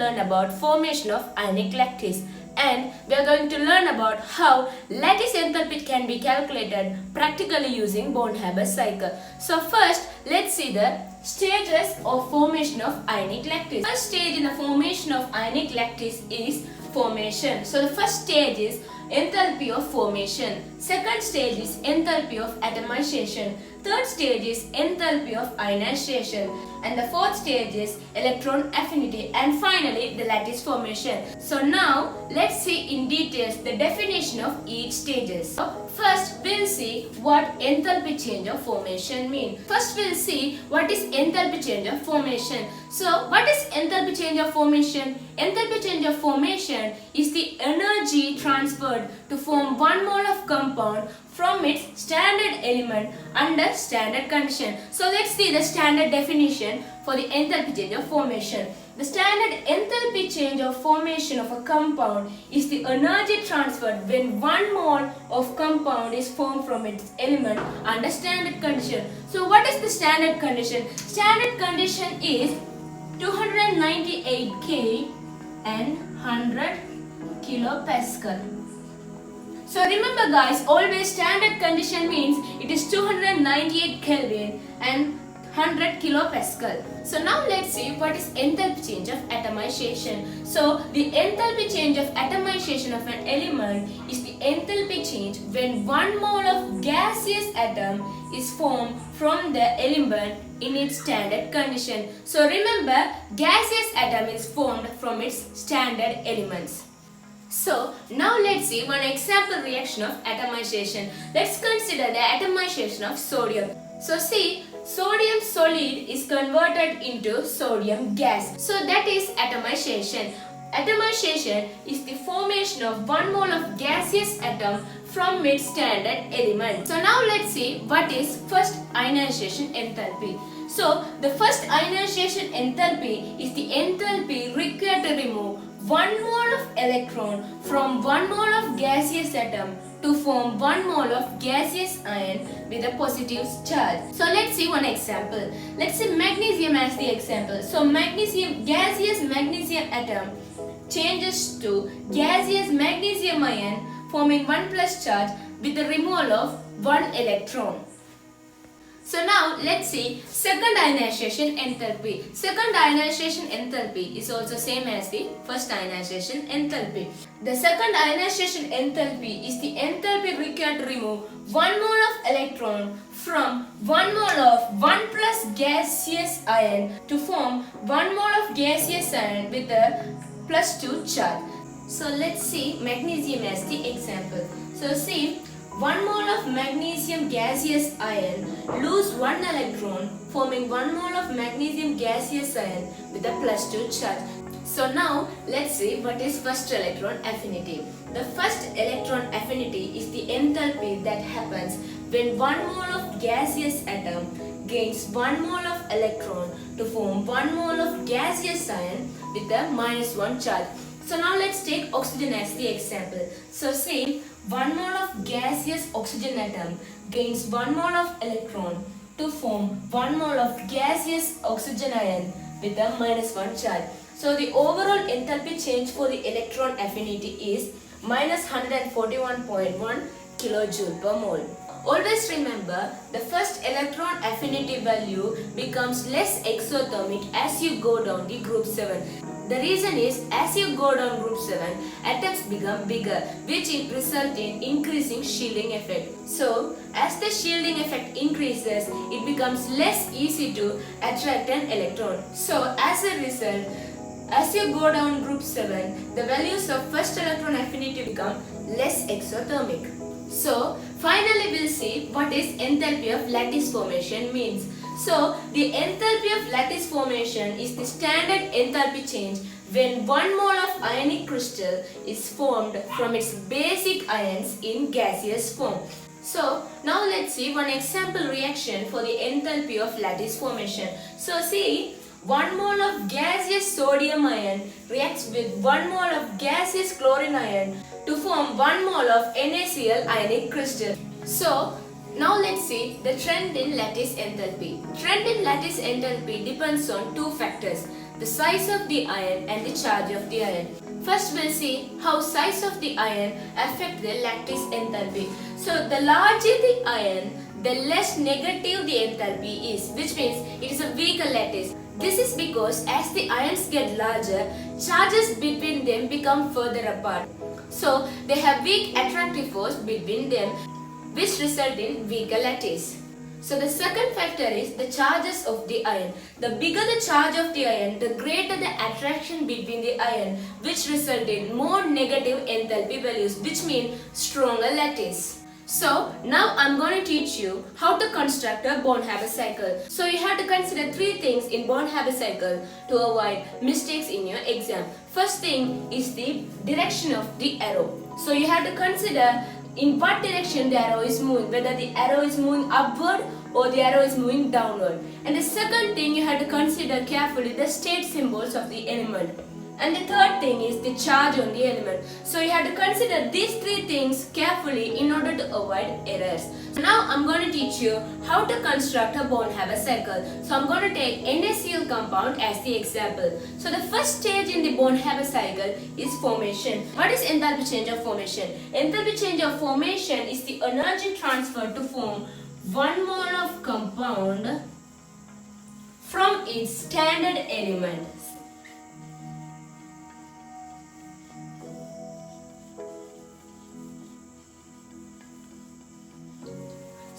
learn about formation of ionic lattice, and we are going to learn about how lattice enthalpy can be calculated practically using Born-Haber cycle. So first, let's see the stages of formation of ionic lattice. First stage in the formation of ionic lattice is formation. So the first stage is enthalpy of formation. Second stage is enthalpy of atomization. Third stage is enthalpy of ionization. And the fourth stage is electron affinity. And finally, the lattice formation. So now, let's see in details the definition of each stages. So first, we'll see what enthalpy change of formation means. First, we'll see what is enthalpy change of formation. So, what is enthalpy change of formation? Enthalpy change of formation is the energy transferred to form 1 mole of compound from its standard element under standard condition. So let's see the standard definition for the enthalpy change of formation. The standard enthalpy change of formation of a compound is the energy transferred when 1 mole of compound is formed from its element under standard condition. So what is the standard condition? Standard condition is 298 K and 100 kilopascal. So remember guys, always standard condition means it is 298 Kelvin and 100 kilopascal. So now let's see what is enthalpy change of atomization. So the enthalpy change of atomization of an element is the enthalpy change when 1 mole of gaseous atom is formed from the element in its standard condition. So remember, gaseous atom is formed from its standard elements. So now let's see one example reaction of atomization. Let's consider the atomization of sodium. So see, sodium solid is converted into sodium gas. So that is atomization. Atomization is the formation of 1 mole of gaseous atom from its standard element. So now let's see what is first ionization enthalpy. So the first ionization enthalpy is the enthalpy required to remove 1 mole of electron from 1 mole of gaseous atom to form 1 mole of gaseous ion with a positive charge. So let's see one example. Let's say magnesium as the example. So gaseous magnesium atom changes to gaseous magnesium ion forming 1 plus charge with the removal of 1 electron. So now let's see second ionization enthalpy. Second ionization enthalpy is also same as the first ionization enthalpy. The second ionization enthalpy is the enthalpy required to remove 1 mole of electron from 1 mole of 1 plus gaseous ion to form 1 mole of gaseous ion with a plus 2 charge. So let's see magnesium as the example. So see, 1 mole of magnesium gaseous ion lose 1 electron forming 1 mole of magnesium gaseous ion with a plus 2 charge. So now let's see what is first electron affinity. The first electron affinity is the enthalpy that happens when 1 mole of gaseous atom gains 1 mole of electron to form 1 mole of gaseous ion with a minus 1 charge. So now let's take oxygen as the example. So see, 1 mole of gaseous oxygen atom gains 1 mole of electron to form 1 mole of gaseous oxygen ion with a minus 1 charge. So the overall enthalpy change for the electron affinity is minus 141.1 kilojoule per mole. Always remember, the first electron affinity value becomes less exothermic as you go down the group 7. The reason is, as you go down group 7, atoms become bigger, which results in increasing shielding effect. So, as the shielding effect increases, it becomes less easy to attract an electron. So, as a result, as you go down group 7, the values of first electron affinity become less exothermic. So, finally we'll see what is enthalpy of lattice formation means. So, the enthalpy of lattice formation is the standard enthalpy change when 1 mole of ionic crystal is formed from its basic ions in gaseous form. So, now let's see one example reaction for the enthalpy of lattice formation. So, see, 1 mole of gaseous sodium ion reacts with 1 mole of gaseous chlorine ion to form 1 mole of NaCl ionic crystal. So, now let's see the trend in lattice enthalpy. Trend in lattice enthalpy depends on two factors. the size of the ion and the charge of the ion. First we'll see how size of the ion affect the lattice enthalpy. So the larger the ion, the less negative the enthalpy is, which means it is a weaker lattice. This is because as the ions get larger, charges between them become further apart. So they have weak attractive force between them, which result in weaker lattice. So the second factor is the charges of the ion. The bigger the charge of the ion, the greater the attraction between the ion, which result in more negative enthalpy values, which mean stronger lattice. So now I'm going to teach you how to construct a Born-Haber cycle. So you have to consider three things in Born-Haber cycle to avoid mistakes in your exam. First thing is the direction of the arrow. So you have to consider in what direction the arrow is moving, whether the arrow is moving upward or the arrow is moving downward. And the second thing, you have to consider carefully the state symbols of the element. And the third thing is the charge on the element. So you have to consider these three things carefully in order to avoid errors. So now I'm going to teach you how to construct a Born-Haber cycle. So I'm going to take NaCl compound as the example. So the first stage in the Born-Haber cycle is formation. What is enthalpy change of formation? Enthalpy change of formation is the energy transfer to form 1 mole of compound from its standard element.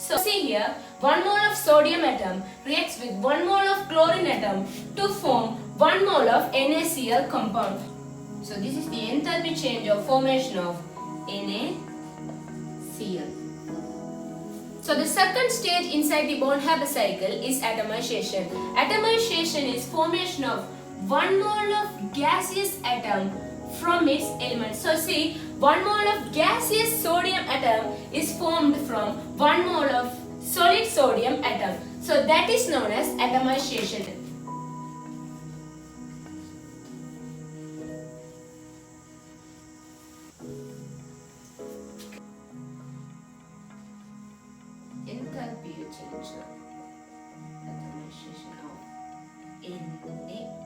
So see here, 1 mole of sodium atom reacts with 1 mole of chlorine atom to form 1 mole of NaCl compound. So this is the enthalpy change of formation of NaCl. So the second stage inside the Born-Haber cycle is atomization. Atomization is formation of 1 mole of gaseous atom from its elements. So see, 1 mole of gaseous sodium atom is formed from 1 mole of solid sodium atom. So that is known as atomization. Enthalpy change of atomization of Na.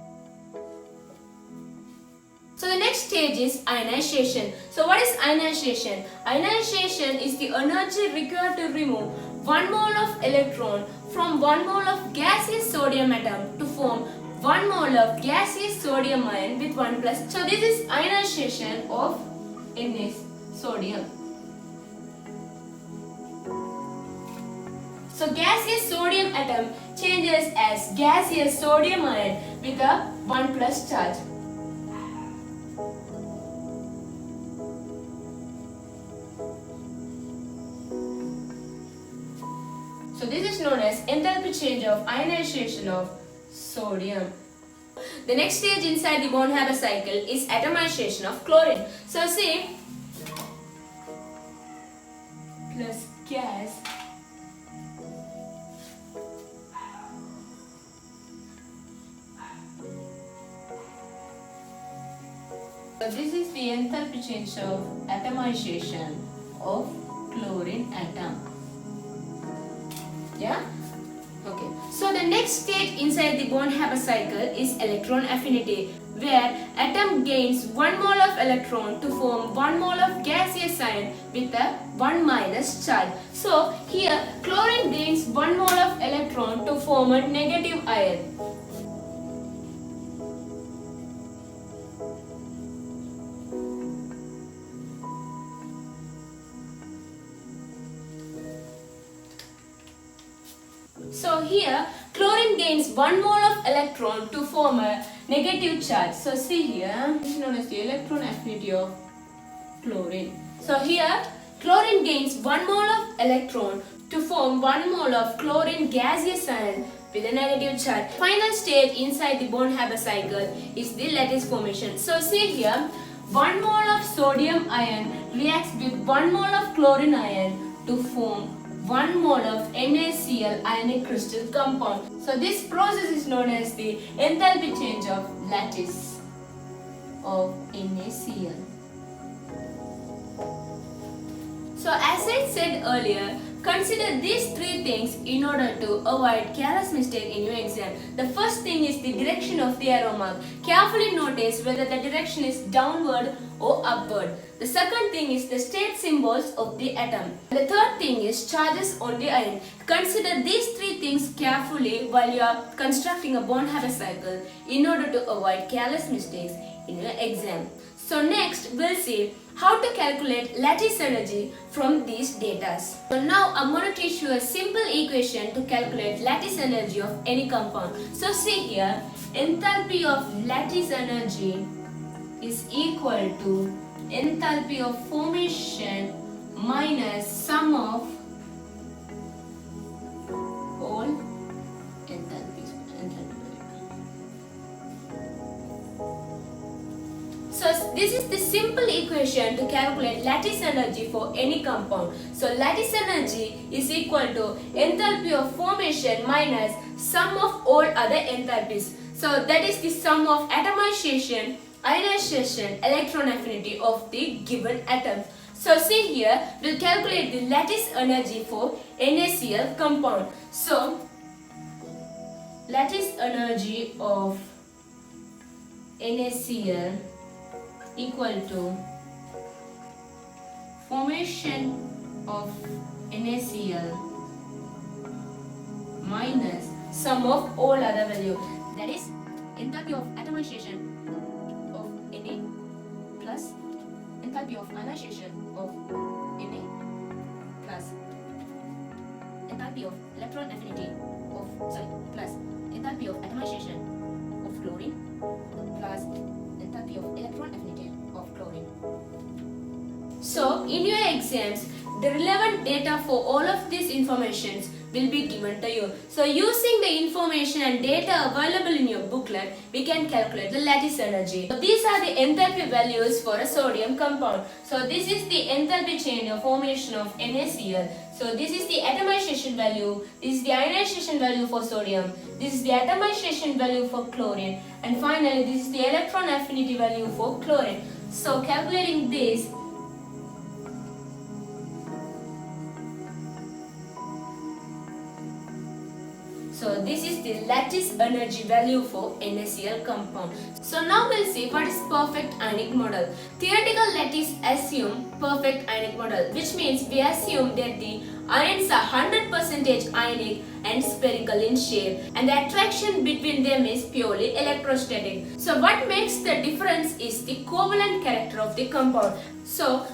So the next stage is ionization. So what is ionization? Ionization is the energy required to remove 1 mole of electron from 1 mole of gaseous sodium atom to form 1 mole of gaseous sodium ion with 1 plus. So this is ionization of Na, sodium. So gaseous sodium atom changes as gaseous sodium ion with a 1 plus charge. So this is known as enthalpy change of ionization of sodium. The next stage inside the Born-Haber cycle is atomization of chlorine. So see, plus gas so this is the enthalpy change of atomization of chlorine atom. Yeah? Okay. So the next stage inside the Born-Haber cycle is electron affinity, where atom gains 1 mole of electron to form 1 mole of gaseous ion with a 1 minus charge. So here chlorine gains 1 mole of electron to form a negative ion. So here chlorine gains 1 mole of electron to form a negative charge. So see here, this is known as the electron affinity of chlorine. So here chlorine gains 1 mole of electron to form 1 mole of chlorine gaseous ion with a negative charge. Final stage inside the Born-Haber cycle is the lattice formation. So see here, 1 mole of sodium ion reacts with 1 mole of chlorine ion to form 1 mole of NaCl ionic crystal compound. So this process is known as the enthalpy change of lattice of NaCl. So as I said earlier, Consider these three things in order to avoid careless mistake in your exam. The first thing is the direction of the arrow mark. Carefully notice whether the direction is downward or upward. The second thing is the state symbols of the atom. The third thing is charges on the iron. Consider these three things carefully while you are constructing a Born-Haber cycle in order to avoid careless mistakes in your exam. So next we'll see how to calculate lattice energy from these data. So now I'm going to teach you a simple equation to calculate lattice energy of any compound. So see here, enthalpy of lattice energy is equal to enthalpy of formation minus sum of all enthalpies. So this is the simple equation to calculate lattice energy for any compound. So lattice energy is equal to enthalpy of formation minus sum of all other enthalpies. So that is the sum of atomization, ionization, electron affinity of the given atom. So see here, we'll calculate the lattice energy for NaCl compound. So lattice energy of NaCl equal to formation of NaCl minus sum of all other value, that is enthalpy of atomization of Na plus enthalpy of ionization of Na plus enthalpy of electron affinity of plus enthalpy of atomization of chlorine plus enthalpy of electron affinity of chlorine. So in your exams, the relevant data for all of these informations will be given to you. So using the information and data available in your booklet, we can calculate the lattice energy. So these are the enthalpy values for a sodium compound. So this is the enthalpy chain of formation of NaCl. So this is the atomization value, this is the ionization value for sodium, this is the atomization value for chlorine, and finally this is the electron affinity value for chlorine. So calculating this, so this is the lattice energy value for NaCl compound. So now we'll see what is perfect ionic model. Theoretical lattice assume perfect ionic model, which means we assume that the ions are 100% ionic and spherical in shape, and the attraction between them is purely electrostatic. So what makes the difference is the covalent character of the compound. So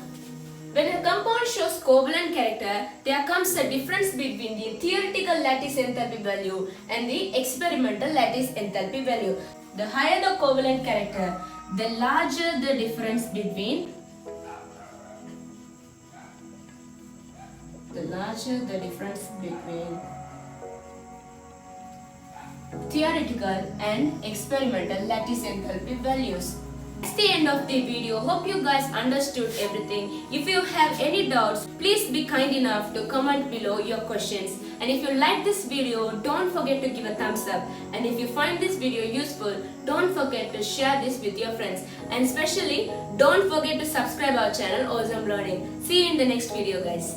when a compound shows covalent character, there comes a difference between the theoretical lattice enthalpy value and the experimental lattice enthalpy value. The higher the covalent character, the larger the difference between theoretical and experimental lattice enthalpy values. That's the end of the video. Hope you guys understood everything. If you have any doubts, please be kind enough to comment below your questions. And if you like this video, don't forget to give a thumbs up. And if you find this video useful, don't forget to share this with your friends. And especially, don't forget to subscribe our channel Awesome Learning. See you in the next video, guys.